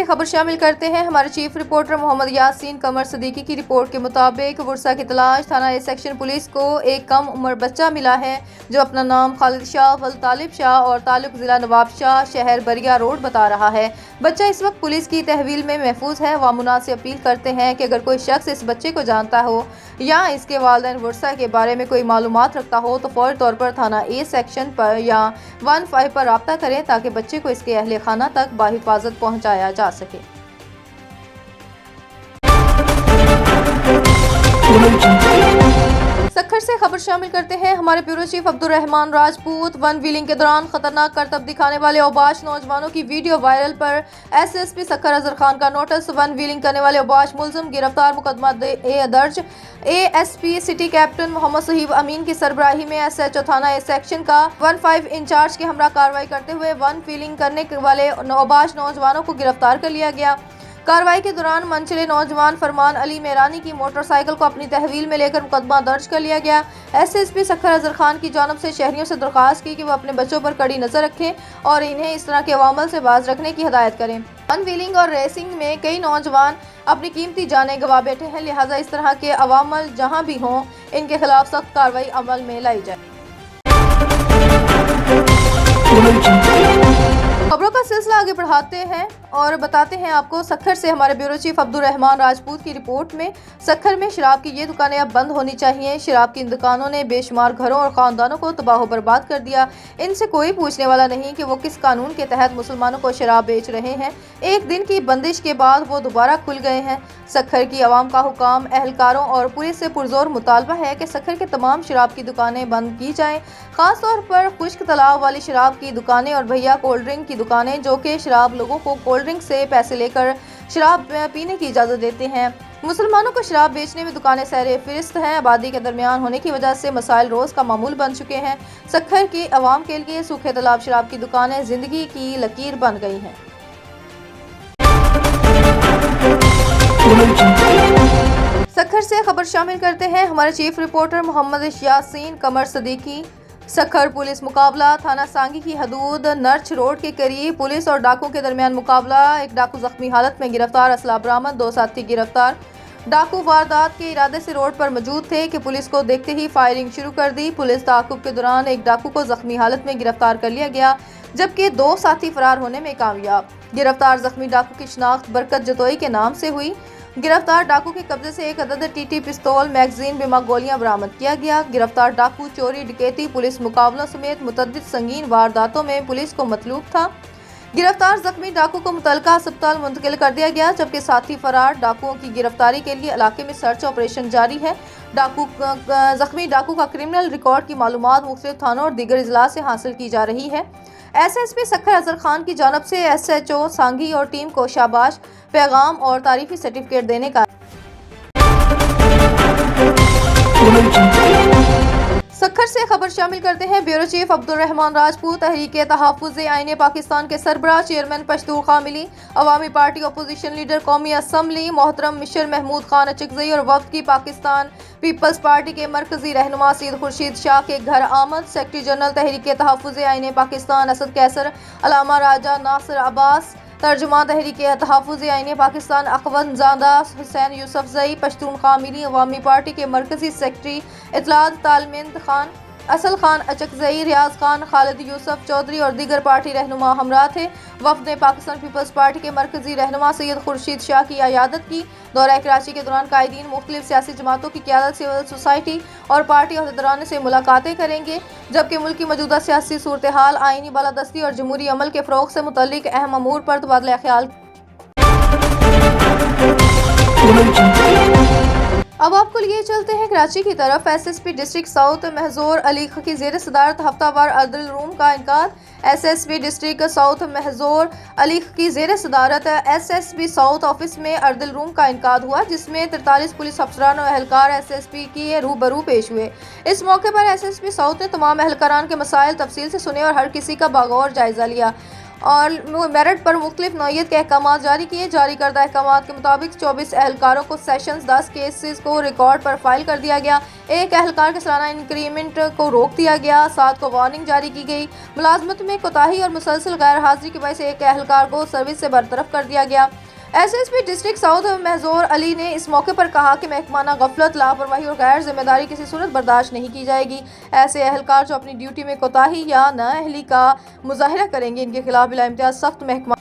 खबर शामिल करते हैं। हमारे चीफ रिपोर्टर मोहम्मद यासीन कमर सदीकी की रिपोर्ट के मुताबिक वर्सा की तलाश थाना ए सेक्शन पुलिस को एक कम उम्र बच्चा मिला है जो अपना नाम खालिद शाह वल तालिब शाह और ताल्लुक जिला नवाब शाह शहर बरिया रोड बता रहा है। बच्चा इस वक्त पुलिस की तहवील में महफूज है। वामुना से अपील करते हैं कि अगर कोई शख्स इस बच्चे को जानता हो या इसके वालिदैन वर्सा के बारे में कोई मालूमात रखता हो तो फौरी तौर पर थाना ए सेक्शन पर या 15 पर राब्ता करें ताकि बच्चे को इसके अहले खाना तक बाहिफाजत पहुंचाया जा सके। सक्खर से खबर शामिल करते हैं। हमारे bureau chief Abdul Rahman Rajput one wheeling के दौरान खतरनाक करतब दिखाने वाले औबाश नौजवानों की वीडियो वायरल पर एसएसपी सक्खर अजहर खान का नोटिस। वन व्हीलिंग करने वाले औबाश मुलजिम गिरफ्तार, मुकदमा दर्ज। एएसपी सिटी कैप्टन मोहम्मद सहीब अमीन की सरबराही में एसएचओ थाना ए सेक्शन का 15 इंचार्ज के हमरा कार्रवाई करते हुए वन व्हीलिंग करने वाले औबाश नौजवानों को गिरफ्तार कर लिया गया। कार्रवाई के दौरान मनचले नौजवान फरमान अली मेरानी की मोटरसाइकिल को अपनी तहवील में लेकर मुकदमा दर्ज कर लिया गया। एसएसपी सक्खर अजहर खान की जानब से शहरियों से दरख्वास्त की कि वो अपने बच्चों पर कड़ी नजर रखें और इन्हें इस तरह के अवामल से बाज रखने की हिदायत करें। वन व्हीलिंग और रेसिंग में कई नौजवान अपनी कीमती जानें गंवा बैठे हैं, लिहाजा इस तरह के अवामल जहाँ भी हों इनके खिलाफ सख्त कार्रवाई अमल में लाई जाए। खबरों का सिलसिला आगे बढ़ाते हैं और बताते हैं आपको सक्खर से हमारे ब्यूरो चीफ अब्दुल रहमान राजपूत की रिपोर्ट में। सक्खर में शराब की ये दुकानें अब बंद होनी चाहिए। शराब की इन दुकानों ने बेशुमार घरों और खानदानों को तबाह बर्बाद कर दिया। इनसे कोई पूछने वाला नहीं कि वो किस कानून के तहत मुसलमानों को शराब बेच रहे हैं। एक दिन की बंदिश के बाद वो दोबारा खुल गए हैं। सक्खर की आवाम का हुकाम, एहलकारों और पुलिस से पुरजोर मुतालबा है कि सक्खर के तमाम शराब की दुकानें बंद की जाएं, खासतौर पर खुश्क तालाब वाली शराब की दुकानें और भैया कोल्ड ड्रिंक की दुकानें जो कि शराब लोगों को कोल्ड ड्रिंक से पैसे लेकर शराब पीने की इजाज़त देते हैं। मुसलमानों को शराब बेचने में दुकानें सैर फिरिस्त हैं। आबादी के दरमियान होने की वजह से मसाइल रोज़ का मामूल बन चुके हैं। सक्खर की आवाम के लिए सूखे तालाब शराब की दुकानें जिंदगी की लकीर बन गई हैं। सक्खर से खबर शामिल करते हैं। हमारे चीफ रिपोर्टर मोहम्मद यासीन कमर सदीकी। सक्खर पुलिस मुकाबला थाना सांगी की हदूद नर्च रोड के करीब पुलिस और डाकुओं के दरमियान मुकाबला। एक डाकू जख्मी हालत में गिरफ्तार, असला बरामद, 2 साथी गिरफ्तार। डाकू वारदात के इरादे से रोड पर मौजूद थे कि पुलिस को देखते ही फायरिंग शुरू कर दी। पुलिस ताक़ुब के दौरान एक डाकू को जख्मी हालत में गिरफ्तार कर लिया गया जबकि 2 साथी फरार होने में कामयाब। गिरफ्तार जख्मी डाकू की शिनाख्त बरकत जतोई के नाम से हुई। गिरफ्तार डाकू के कब्जे से एक अदद टीटी पिस्तौल, मैगजीन, बिमा गोलियां बरामद किया गया। गिरफ्तार डाकू चोरी, डकैती, पुलिस मुकाबलों समेत मुतअद्दिद संगीन वारदातों में पुलिस को मतलूब था। गिरफ्तार जख्मी डाकू को मुतल्लिका अस्पताल मुंतकिल कर दिया गया जबकि साथी फरार डाकुओं की गिरफ्तारी के लिए इलाके में सर्च ऑपरेशन जारी है। जख्मी डाकू का क्रिमिनल रिकॉर्ड की मालूमात मुख्तलिफ थानों और दीगर इजला से हासिल की जा रही है। एसएसपी सक्खर अजहर खान की जानब से एसएचओ सांगी और टीम को शाबाश, पैगाम और तारीफी सर्टिफिकेट देने का। सक्खर से खबर शामिल करते हैं। ब्यूरो चीफ अब्दुल रहमान राजपूत तहरीक तहफ़्फ़ुज़ आईन पाकिस्तान के सरबराह चेयरमैन पश्तून कामिली, अवामी पार्टी अपोजिशन लीडर कौमी असम्बली मोहतरम मिशर महमूद खान अचकज़ई और वफ़द की पाकिस्तान पीपल्स पार्टी के मरकजी रहनुमा सैयद खुर्शीद शाह के घर आमद। सेक्रेटरी जनरल तहरीक तहफ़्फ़ुज़ आईन पाकिस्तान असद कैसर, अलामा राजा नासिर अब्बास, तर्जुमा तहरीक तहफ़्फ़ुज़ आईन पाकिस्तान अख़वंज़ादा हुसैन यूसुफ़ज़ई, पश्तून कामिली, अवामी पार्टी के मरकजी सेक्रेटरी इत्तलात तालमिंद खान, असल खान अचकज़ई, रियाज खान, खालिद यूसुफ चौधरी और दीगर पार्टी रहनुमा हमरा थे। वफ़द ने पाकिस्तान पीपल्स पार्टी के मरकजी रहनुमा सैयद खुर्शीद शाह की अयादत की। दौरा कराची के दौरान कायदीन मुख्तलिफ सियासी जमातों की क़यादत, सिविल सोसाइटी और पार्टी अहदेदारान से मुलाकातें करेंगे जबकि मुल्क की मौजूदा सियासी सूरत हाल, आईनी बालादस्ती और जमहूरी अमल के फ़रोग़ से मुतल्लिक़ अहम अमूर पर तबादला ख्याल। अब आपको लिए चलते हैं कराची की तरफ। SSP district south Mahjoor Ali की ज़ेर सदारत हफ्तावार अर्दल रूम का इनकाद। SSP district south Mahjoor Ali की ज़ेर सदारत एसएसपी साउथ ऑफिस में अर्दल रूम का इनकाद हुआ जिसमें 43 पुलिस अफसरान और एहलकार एसएसपी की रूबरू पेश हुए। इस मौके पर एसएसपी साउथ ने तमाम एहलकारान के मसाइल तफसील से सुने और हर किसी का बागौर जायजा लिया। और मेरिट पर मुख्तलिफ नौइयत के अहकाम जारी किए। जारी करदा अहकाम के मुताबिक 24 एहलकारों को सेशंस 10 केसेस को रिकॉर्ड पर फाइल कर दिया गया। एक एहलकार के सालाना इंक्रीमेंट को रोक दिया गया। 7 को वार्निंग जारी की गई। मुलाजमत में कोताही और मुसलसल गैर हाजिरी की वजह से एक एहलकार को सर्विस से बरतरफ कर दिया गया। SSP district south Mahjoor Ali ने इस मौके पर कहा कि महकमाना गफलत, लापरवाही और गैर जिम्मेदारी किसी सूरत बर्दाश्त नहीं की जाएगी। ऐसे एहलकार जो अपनी ड्यूटी में कोताही या नाअहली का मुजाहिरा करेंगे, इनके खिलाफ बिला इम्तियाज सख्त महकमा